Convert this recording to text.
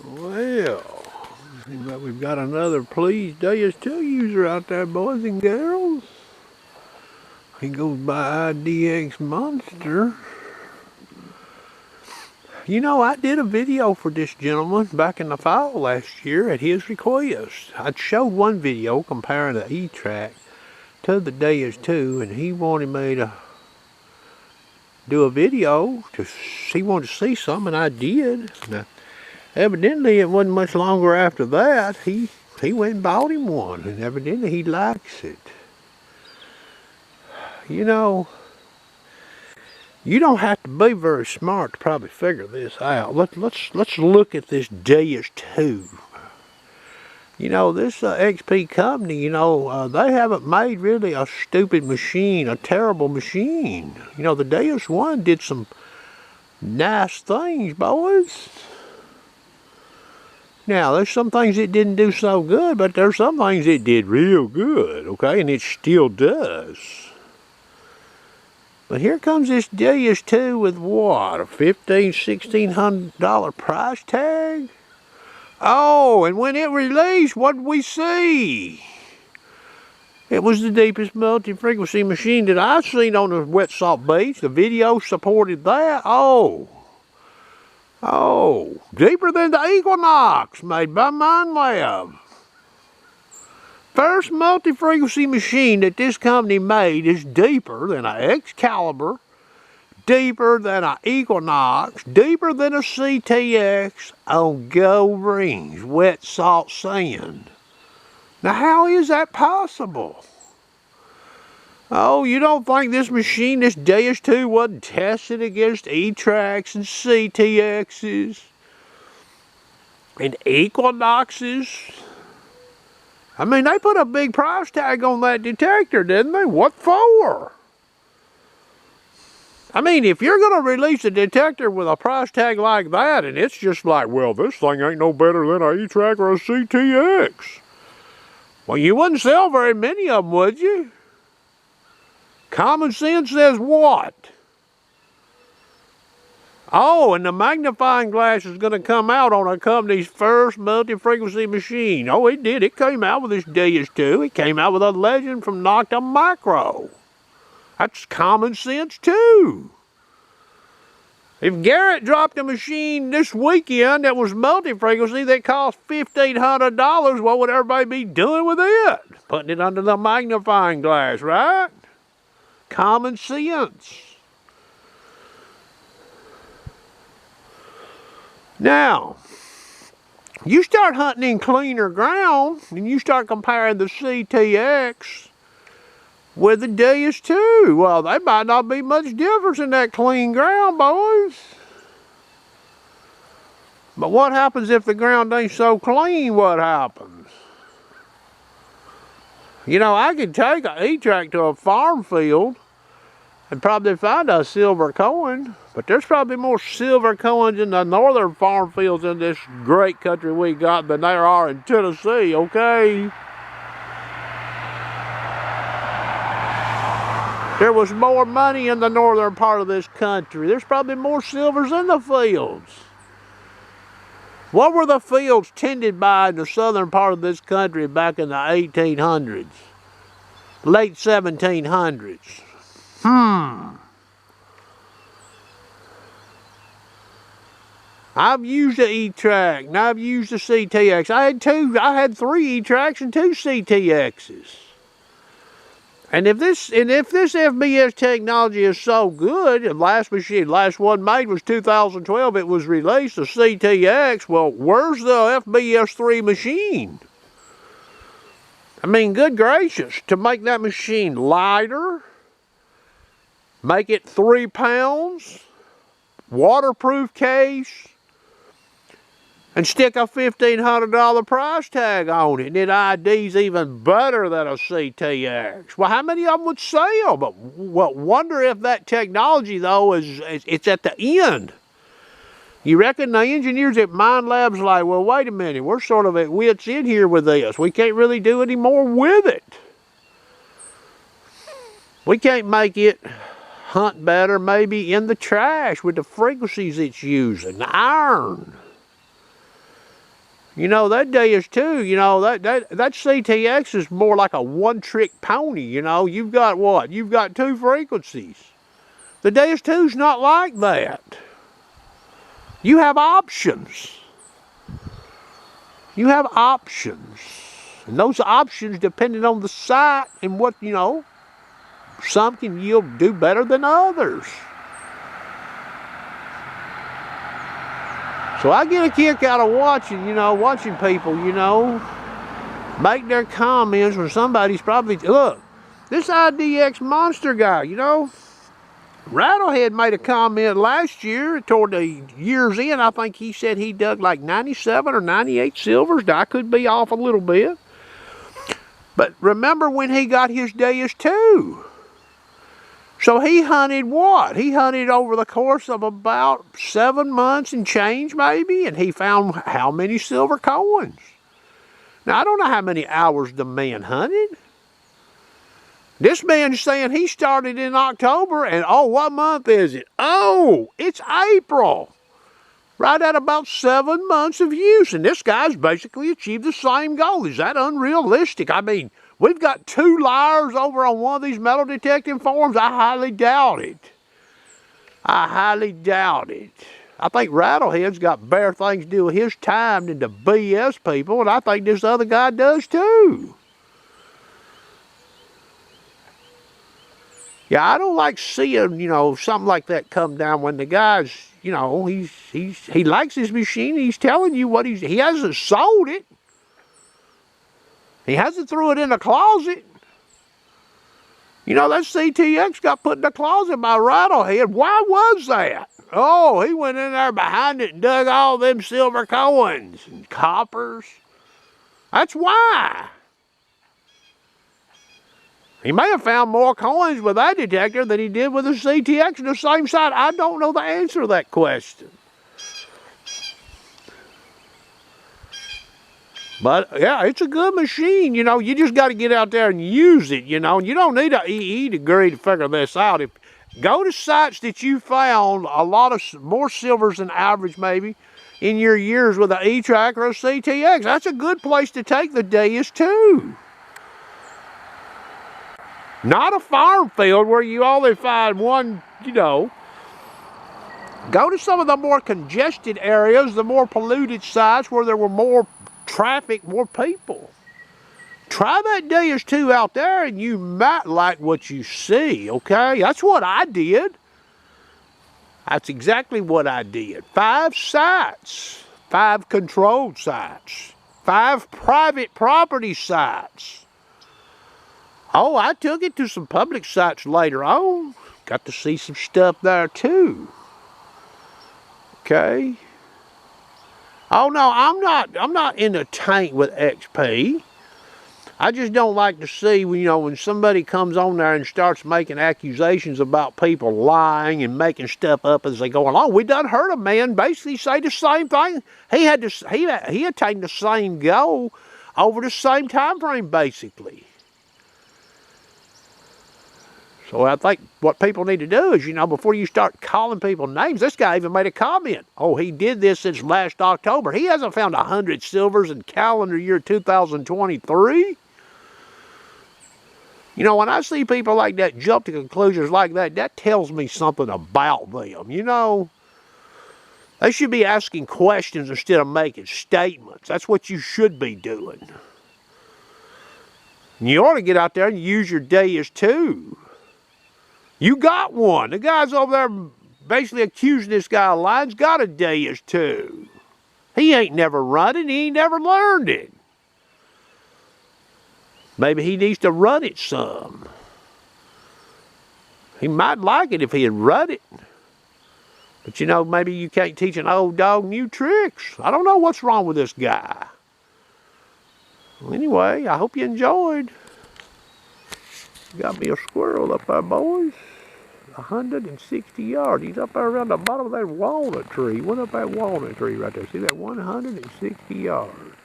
Well, seems like we've got another Please DS2 user out there, boys and girls. He goes by IDX Monster. You know, I did a video for this gentleman back in the fall last year at his request. I showed one video comparing the E-Track to the DS2, and he wanted me to do a video to he wanted to see something, and I did. Now, evidently, it wasn't much longer after that. He went and bought him one, and evidently he likes it. You know, you don't have to be very smart to probably figure this out. Let's look at this DS2. You know, this XP company, they haven't made really a stupid machine, a terrible machine. You know, the DS1 did some nice things, boys. Now, there's some things it didn't do so good, but there's some things it did real good, okay? And it still does. But here comes this DS2 with what, a $1,500–$1,600 price tag? Oh, and when it released, what did we see? It was the deepest multi-frequency machine that I've seen on the wet salt beach. The video supported that. Oh, deeper than the Equinox made by MindLab. First multi-frequency machine that this company made is deeper than an Excalibur, deeper than an Equinox, deeper than a CTX on gold rings, wet salt sand. Now how is that possible? Oh, you don't think this machine, this DS2, wasn't tested against E-Tracks and CTXs and Equinoxes? I mean, they put a big price tag on that detector, didn't they? What for? I mean, if you're going to release a detector with a price tag like that, and it's just like, well, this thing ain't no better than an E-Track or a CTX. Well, you wouldn't sell very many of them, would you? Common sense says what? Oh, and the magnifying glass is going to come out on a company's first multi-frequency machine. Oh, it did. It came out with this DS2. It came out with a legend from Nocta Micro. That's common sense, too. If Garrett dropped a machine this weekend that was multi-frequency that cost $1,500, what would everybody be doing with it? Putting it under the magnifying glass, right? Common sense. Now, you start hunting in cleaner ground, and you start comparing the CTX with the DS2. Well, they might not be much difference in that clean ground, boys. But what happens if the ground ain't so clean? What happens? You know, I could take an E-Track to a farm field and probably find a silver coin, but there's probably more silver coins in the northern farm fields in this great country we got than there are in Tennessee, okay? There was more money in the northern part of this country. There's probably more silvers in the fields. What were the fields tended by in the southern part of this country back in the 1800s? Late 1700s? I've used the E-Track, and I've used the CTX. I had 3 E-Tracks and 2 CTXs. And if this FBS technology is so good, the last one made was 2012, it was released, the CTX, well, where's the FBS 3 machine? I mean, good gracious, to make that machine lighter, make it 3 pounds, waterproof case, and stick a $1,500 price tag on it, and it ID's even better than a CTX. Well, how many of them would sell? But wonder if that technology, though, it's at the end. You reckon the engineers at MindLab's like, well, wait a minute, we're sort of at wits' end here with this. We can't really do any more with it. We can't make it hunt better maybe in the trash with the frequencies it's using, the iron. You know, that Deus 2, you know, that CTX is more like a one-trick pony, you know. You've got what? You've got two frequencies. The Deus 2's not like that. You have options. You have options. And those options, depending on the site and what, you know, some can yield do better than others. So I get a kick out of watching, you know, watching people, you know, make their comments when somebody's probably, look, this IDX monster guy, you know, Rattlehead made a comment last year toward the year's end. I think he said he dug like 97 or 98 silvers. Now, I could be off a little bit. But remember when he got his Deus 2? So he hunted what? He hunted over the course of about 7 months and change maybe, and he found how many silver coins? Now, I don't know how many hours the man hunted. This man's saying he started in October, and oh, what month is it? Oh, it's April. Right at about 7 months of use, and this guy's basically achieved the same goal. Is that unrealistic? I mean, we've got 2 liars over on one of these metal detecting forums. I highly doubt it. I highly doubt it. I think Rattlehead's got better things to do with his time than to BS people, and I think this other guy does too. Yeah, I don't like seeing, you know, something like that come down when the guy's, you know, he likes his machine. He's telling you what he hasn't sold it. He hasn't threw it in a closet. You know, that CTX got put in the closet by Rattlehead. Why was that? Oh, he went in there behind it and dug all them silver coins and coppers. That's why. He may have found more coins with that detector than he did with the CTX on the same side. I don't know the answer to that question. But, yeah, it's a good machine. You know, you just got to get out there and use it, you know. You don't need an EE degree to figure this out. Go to sites that you found a lot of more silvers than average, maybe, in your years with an E-Track or a CTX. That's a good place to take the Deus 2. Not a farm field where you only find one, you know. Go to some of the more congested areas, the more polluted sites where there were more traffic, more people. Try that Deus 2 out there and you might like what you see, okay? That's what I did. That's exactly what I did. 5 sites, 5 controlled sites, 5 private property sites. Oh, I took it to some public sites later on. Got to see some stuff there too. Okay. Oh no, I'm not in the tank with XP. I just don't like to see, you know, when somebody comes on there and starts making accusations about people lying and making stuff up as they go along. We done heard a man basically say the same thing. He attained the same goal over the same time frame, basically. So I think what people need to do is, you know, before you start calling people names, this guy even made a comment. Oh, he did this since last October. He hasn't found 100 silvers in calendar year 2023. You know, when I see people like that jump to conclusions like that, that tells me something about them, you know. They should be asking questions instead of making statements. That's what you should be doing. And you ought to get out there and use your Deus 2. You got one. The guy's over there basically accusing this guy of lying. He's got a Deus 2. He ain't never run it. He ain't never learned it. Maybe he needs to run it some. He might like it if he had run it. But you know, maybe you can't teach an old dog new tricks. I don't know what's wrong with this guy. Well, anyway, I hope you enjoyed. Got me a squirrel up there, boys. 160 yards. He's up there around the bottom of that walnut tree. Went up that walnut tree right there. See that 160 yards.